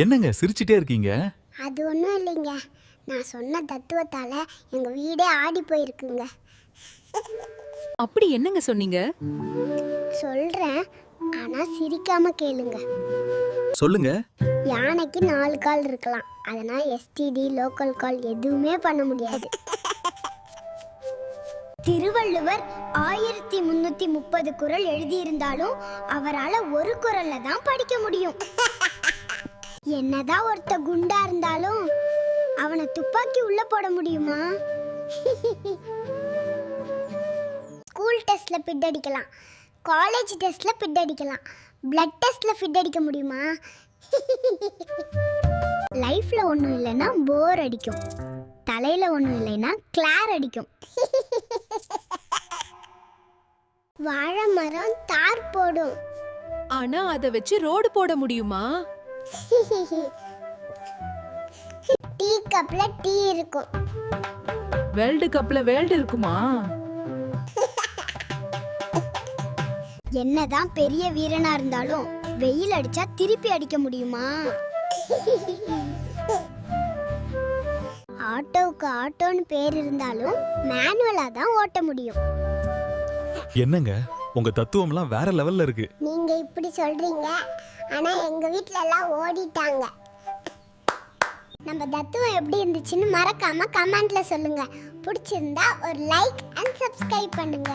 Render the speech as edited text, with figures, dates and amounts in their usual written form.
என்னங்க சிரிச்சிட்டே இருக்கீங்க? அது ஒன்றும் இல்லைங்க, நான் சொன்ன தத்துவத்தால எங்க வீடே ஆடி போயிருக்குங்க. அப்படி என்னங்க சொன்னீங்க? சொல்றேன், ஆனா சிரிக்காம கேளுங்க. சொல்லுங்க. யானைக்கு 4 கால் இருக்கலாம், அதனால எஸ்டிடி லோக்கல் கால் எதுவுமே பண்ண முடியாது. திருவள்ளுவர் 1330 குறள் எழுதியிருந்தாலும் அவரால் ஒரு குறள்ல தான் படிக்க முடியும். என்னதான் ஒருத்த குண்டா இருந்தாலும் அவனை துப்பாக்கி உள்ள போட முடியுமா? ஸ்கூல் டெஸ்ட்ல பிட் அடிக்கலாம், காலேஜ் டெஸ்ட்ல பிட் அடிக்கலாம், பிளட் டெஸ்ட்ல பிட் அடிக்க முடியுமா? லைஃப்ல ஒன்றும் இல்லைன்னா போர் அடிக்கும், தலையில ஒன்றும் இல்லைன்னா கிளார் அடிக்கும். வாழை மரம் தார் போடும், ஆனா அத வச்சு ரோடு போட முடியுமா? டீ கப்ல டீ இருக்கும், வேர்ல்டு கப்ல வேர்ல்டு இருக்குமா? என்னதான் பெரிய வீரனா இருந்தாலும் வெயில் அடிச்சா திருப்பி அடிக்க முடியுமா? ஆட்டோவுக்கு ஆட்டோன்னு பேர் இருந்தாலும் மேனுவலா தான் ஓட்ட முடியும். என்னங்க உங்க தத்துவம்லாம் வேற லெவல்ல இருக்கு. நீங்க இப்படி சொல்றீங்க, ஆனா எங்க வீட்ல எல்லாம் ஓடிட்டாங்க. நம்ம தத்துவம் எப்படி இருந்துச்சுன்னு மறக்காம கமெண்ட்ல சொல்லுங்க. பிடிச்சிருந்தா ஒரு லைக் அண்ட் சப்ஸ்கிரைப் பண்ணுங்க.